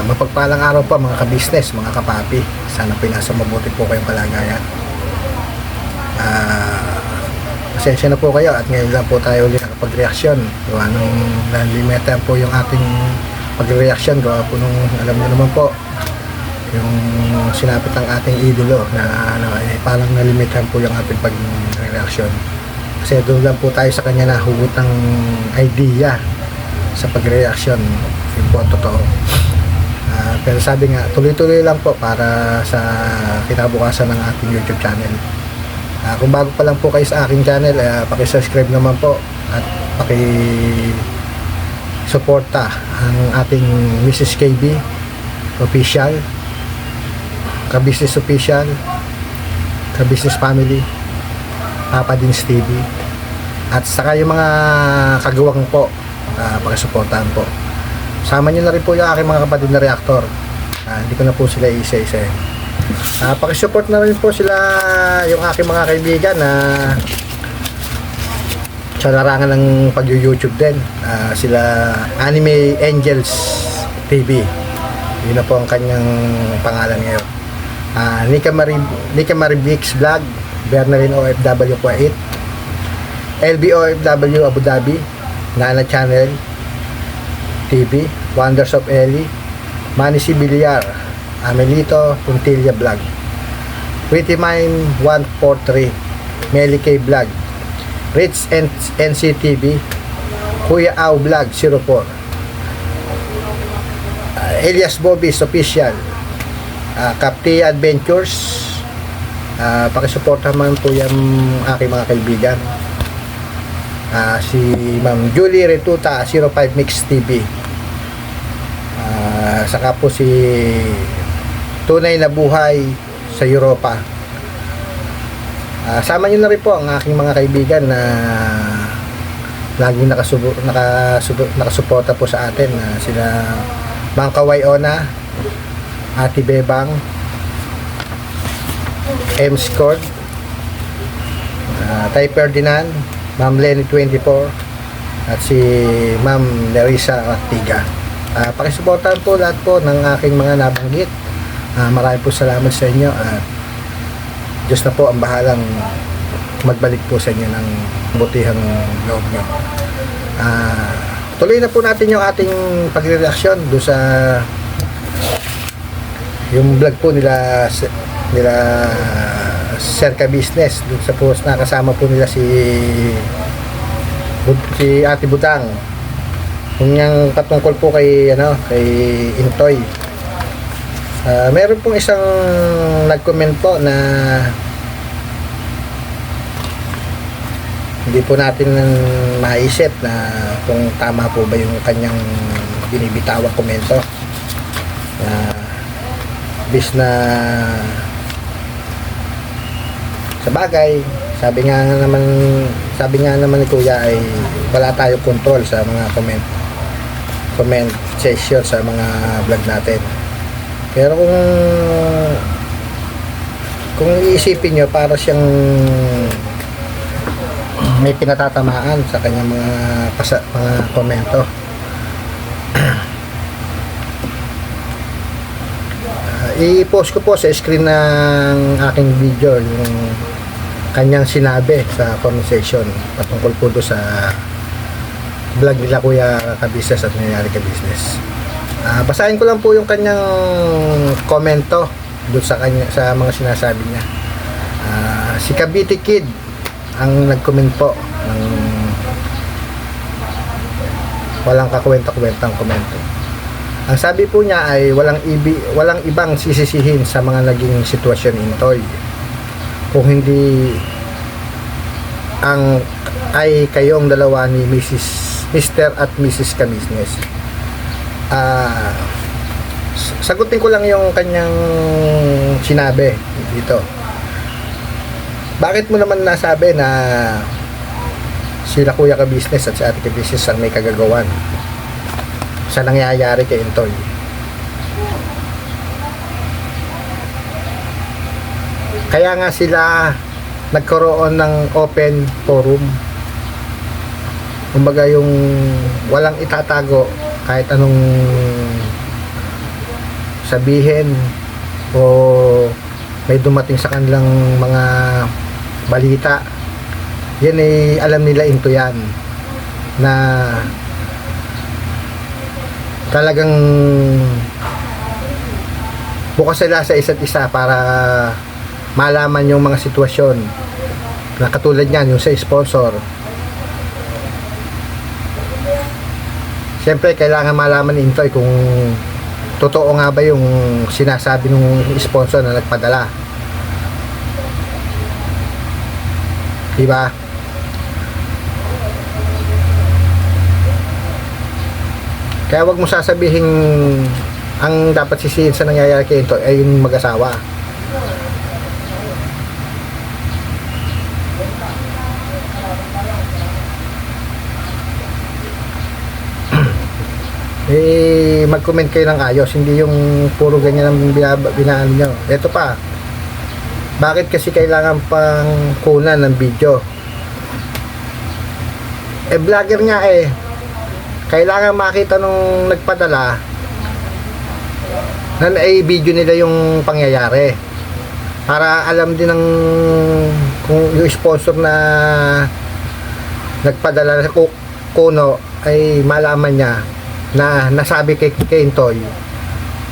Mapagpalang araw po mga ka-business, mga kapapi. Sana pinasa mabuti po kayong kalagayan. Pasensya na po kayo at ngayon lang po tayo ulit nakapag-reaksyon. Gawa nung nalimitahan po yung ating pag-reaksyon. Gawa po nung alam niyo naman po yung sinapit ng ating idolo na parang nalimitahan po yung ating pag-reaksyon. Kasi doon lang po tayo sa kanya nahugot ng idea sa pag-reaksyon. Yun po ang totoo. Pero sabi nga, tuloy-tuloy lang po para sa kinabukasan ng ating YouTube channel. Kung bago pa lang po kayo sa aking channel, paki-subscribe naman po at paki-suporta ang ating Mrs. KB Official, Ka-Business Official, Ka-Business Family, Papa Dins TV, at saka yung mga kagawang po, paki-suportahan po. Sama nyo na rin po yung aking mga kapatid na reactor. Hindi ko na po sila isa-isa. Pakisupport na rin po sila yung aking mga kaibigan na sa larangan ng pag-YouTube din. Sila Anime Angels TV. Yun na po ang kanyang pangalan ngayon. Nika Maribix Vlog, Bernalyn OFW Kuwait, LB OFW Abu Dhabi, Nana Channel TV, Wonders of Ellie, Manny Sibiliar, Amelito Puntilla Vlog, Pretty Mine 143, Melly K Vlog, Rich NCTV, Kuya Au Vlog 04, Elias Bobby's Official, Capti Adventures. Pakisuporta man po yung aking mga kaibigan. Si Ma'am Julie Retuta 05 Mix TV, saka po si Tunay na Buhay sa Europa. Sama nyo na rin po ang aking mga kaibigan na laging nakasuporta po sa atin, sila Mang Kaway Ona, Ate Bebang, M. Scord, Tay Ferdinand, Ma'am Lenny 24, at si Ma'am Larissa Ortiga. Pakisuportahan po lahat po ng aking mga nabanggit. Maraming po salamat sa inyo at Diyos na po ang bahalang magbalik po sa inyo ng butihang loob nyo. Tuloy na po natin yung ating pagre-reaksyon doon sa yung vlog po nila Sir Ka-Business, doon sa post na kasama po nila si Ate Butang. Kung yung patungkol po kay Intoy. Meron pong isang nag-comment po na hindi po natin maisip na kung tama po ba yung kanyang binibitawang komento. Bis na sa bagay, sabi nga naman ni Kuya ay wala tayong control sa mga comment session sa mga vlog natin. Pero kung iisipin nyo, para siyang may pinatatamaan sa kanyang mga komento. I-post ko po sa screen ng aking video yung kanyang sinabi sa comment section patungkol po doon sa vlog nila Kuya Ka-Business at Nangyayari Ka-Business. Basahin ko lang po yung kanyang komento doon sa mga sinasabi niya. Si Cavite Kid ang nag-comment po ng walang kakwenta-kwentang komento. Ang sabi po niya ay walang ibang sisisihin sa mga naging sitwasyon ni Intoy kung hindi ay kayong dalawa ni Mr. at Mrs. Ka-Business. Sagutin ko lang yung kanyang sinabi dito. Bakit mo naman nasabi na sila Kuya Ka-Business at si Ate Ka-Business ang may kagagawan sa nangyayari kay Intoy? Kaya nga sila nagkaroon ng open forum. Kumbaga yung walang itatago kahit anong sabihin o may dumating sa kanilang mga balita, yan ay alam nila into yan na talagang bukas sila sa isa't isa para malaman yung mga sitwasyon na katulad yan, yung sa sponsor. Siyempre kailangan malaman ni Intoy kung totoo nga ba yung sinasabi ng sponsor na nagpadala, diba? Kaya wag mo sasabihin ang dapat sisihin sa nangyayari kay Intoy ay yung mag-asawa. Mag-comment kayo ng ayos, hindi yung puro ganyan ang binaan nyo. Ito pa, bakit kasi kailangan pang kunan ng video? Vlogger nga kailangan makita nung nagpadala na video nila yung pangyayari para alam din ng kung yung sponsor na nagpadala sa kuno ay malaman niya na nasabi kay Intoy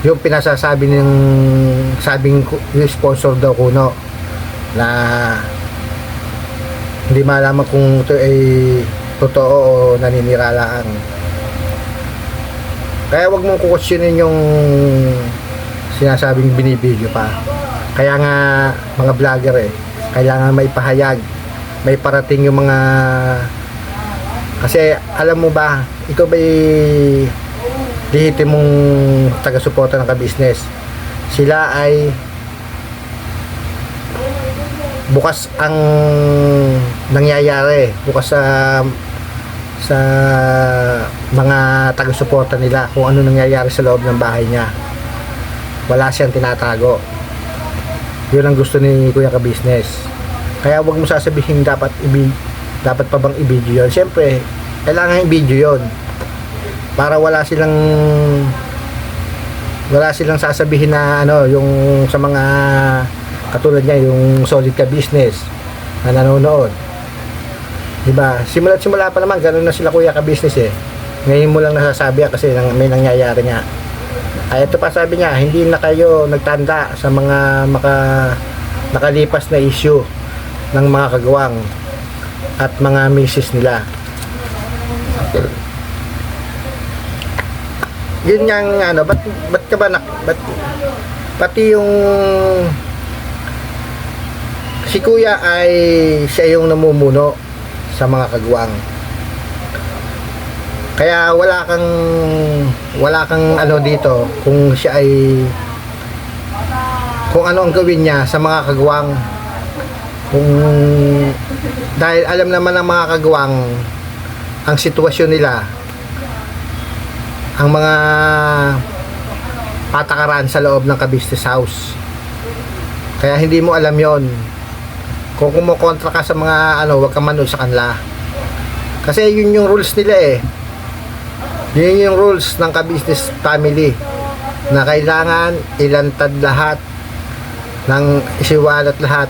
yung pinasasabi ng sabing yung sponsor daw kuno, na hindi malaman kung ito ay totoo o naninira lang. Kaya wag mong kukwestiyonin yung sinasabing binibideo pa. Kaya nga mga vlogger kailangan may pahayag, may parating yung mga, kasi alam mo ba, ikaw ba'y lehitimong taga-suporta ng ka-business? Sila ay bukas ang nangyayari, bukas sa mga taga-suporta nila kung ano nangyayari sa loob ng bahay niya. Wala siyang tinatago. Yun ang gusto ni Kuya Ka-Business. Kaya wag mo sasabihin dapat pa bang i-video yun. Siyempre kailangan i-video yun para wala silang sasabihin na yung sa mga katulad niya, yung Solid Ka-Business na nanonood, diba? Simula pa naman ganoon na sila Kuya Ka-Business ngayon mo lang nasasabi kasi may nangyayari nga. Ay ito pa, sabi niya, hindi na kayo nagtanda sa mga nakalipas na issue ng mga kagawang at mga misis nila. Yun yang ba't ka ba pati yung si Kuya ay siya yung namumuno sa mga kagawang. Kaya wala kang dito kung siya ay kung ano ang gawin niya sa mga kagawang, dahil alam naman ng mga kagawang ang sitwasyon nila, ang mga patakaran sa loob ng ka-business house. Kaya hindi mo alam yon. Kung kumukontra ka sa mga wag kang manood sa kanila, kasi yun yung rules nila yun yung rules ng ka-business family, na kailangan ilantad lahat ng isiwalat lahat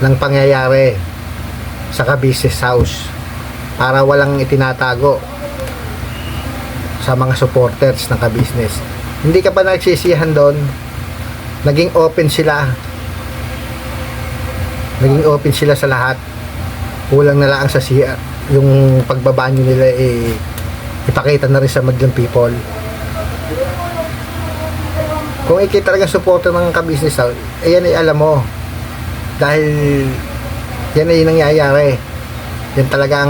ng pangyayari sa ka-business house para walang itinatago sa mga supporters ng ka-business. Hindi ka pa nagsisihan doon, naging open sila sa lahat. Kulang na lang sa CR yung pagbabanyo nila ipakita na rin sa madlang people. Kung ikita talaga supporter ng ka-business house, yan ay alam mo, dahil yan ay nangyayari. Yan talaga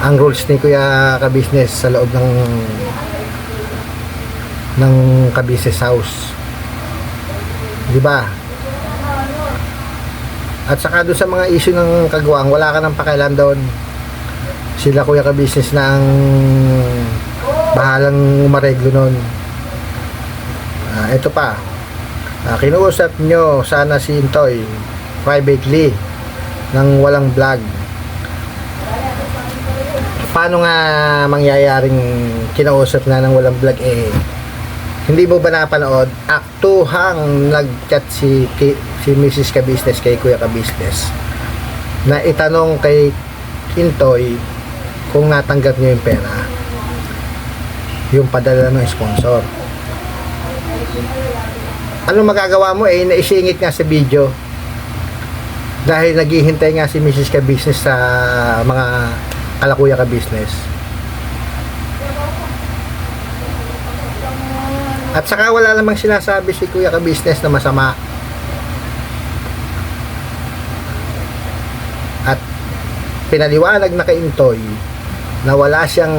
ang rules ni Kuya Ka-Business sa loob ng ka-business house, di ba? At saka doon sa mga issue ng kagawang, wala ka nang pakialam doon. Sila Kuya Ka-Business na ang bahalang umareglo nun. Ito pa, kinuusap nyo sana si Intoy privately nang walang vlog. Paano nga mangyayaring kinausap na ng walang vlog? Hindi mo ba napanood? Aktuhang nag-chat si Mrs. Ka-Business kay Kuya Ka-Business na itanong kay Intoy kung natanggap niyo yung pera, yung padala ng sponsor. Ano magagawa mo? Naisingit nga sa video dahil naghihintay nga si Mrs. Ka-Business sa mga kalakuya Ka-Business. At saka wala namang sinasabi si Kuya Ka-Business na masama. At pinaliwanag na kay Intoy na wala siyang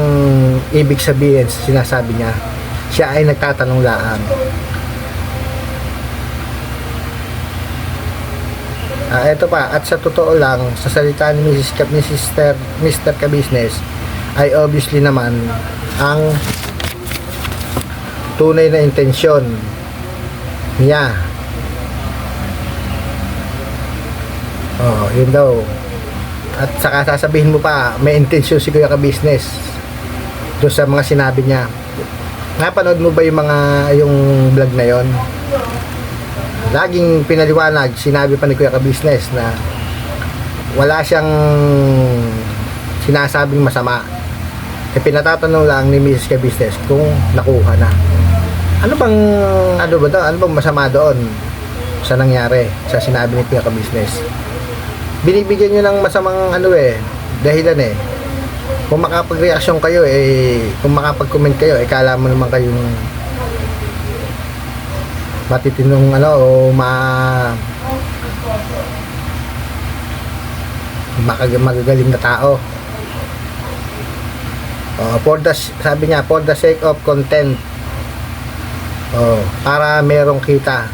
ibig sabihin sa sinasabi niya. Siya ay nagtatanong lang. Ito pa, at sa totoo lang, sa salita ni Mr. Ka-Business ay obviously naman ang tunay na intensyon niya. Yun daw. At saka sasabihin mo pa, may intensyon si Kuya Ka-Business doon sa mga sinabi niya. Napanood mo ba yung vlog na yon? Laging pinaliwanag, sinabi pa ni Kuya Ka-Business na wala siyang sinasabing masama. Pinatatanong lang ni Mrs. Ka-Business kung nakuha na. Ano bang masama doon sa nangyari sa sinabi ni Kuya Ka-Business? Binibigyan nyo ng masamang dahilan Kung makapag-reaction kayo kung makapag-comment kayo, kala mo naman kayong matitinong magagaling na tao. Sabi niya, for the sake of content, para merong kita.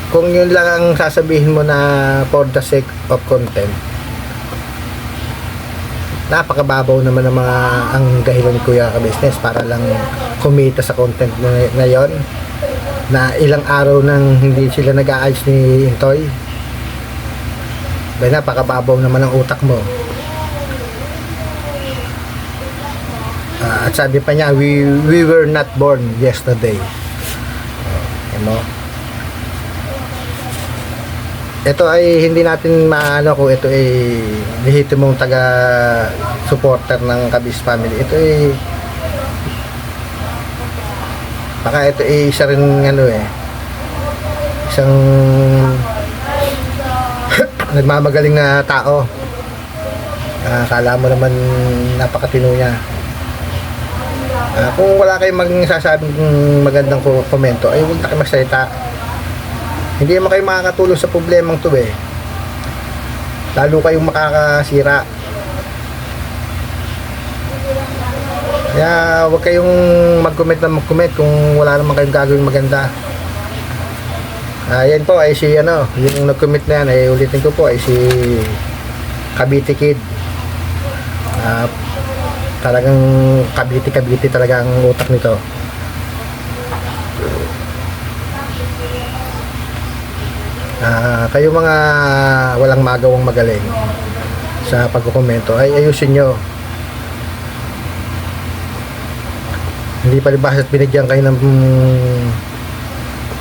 Kung yun lang ang sasabihin mo na for the sake of content, napakababaw naman ng mga ang dahilan ni Kuya Ka-Business para lang kumita sa content na yon, na ilang araw nang hindi sila nag-aayos ni Intoy. Napakababaw naman ang utak mo. At sabi pa niya, we were not born yesterday. Ito ay hindi natin maano kung ito ay lehitimong taga-supporter ng Kabis family. Ito ay baka ito ay isa rin isang nagmamagaling na tao. Akala mo naman napakatino niya. Kung wala kayong sasabing magandang komento, ay huwag na kayo magsalita. Hindi naman kayo makakatulong sa problemang to lalo kayong makakasira. Kaya huwag kayong mag-comment kung wala naman kayong gagawin maganda. Yan po ay si yung nag-comment na yan, ay ulitin ko po, ay si Cavite Kid. Talagang Cavite talaga ang utak nito. Kayo mga walang magawang magaling sa pagkokomento, ay ayusin nyo. Hindi palibhas at binigyan kayo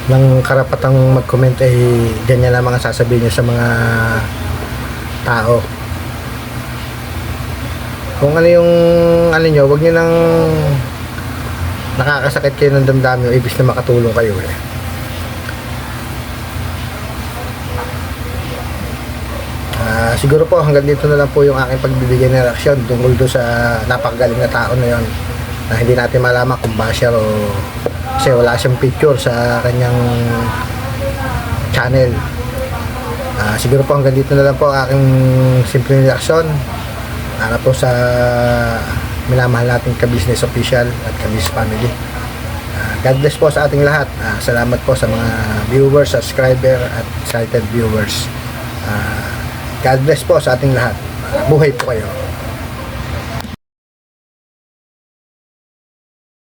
ng karapatang mag-comment, ay ganyan lang mga sasabihin nyo sa mga tao. Kung ano yung nyo, wag nyo nang nakakasakit kayo ng damdamin nyo, ibig na makatulong kayo siguro po hanggang dito na lang po yung aking pagbibigay ng reaksyon tungkol doon sa napakagaling na tao na yon, na hindi natin malaman kung basher o kasi wala siyang picture sa kanyang channel. Siguro po hanggang dito na lang po aking simpleng reaksyon para po sa minamahal nating Ka-Business Official at Kabis Family. God bless po sa ating lahat. Salamat po sa mga viewers, subscriber at excited viewers. God bless po sa ating lahat. Buhay po kayo.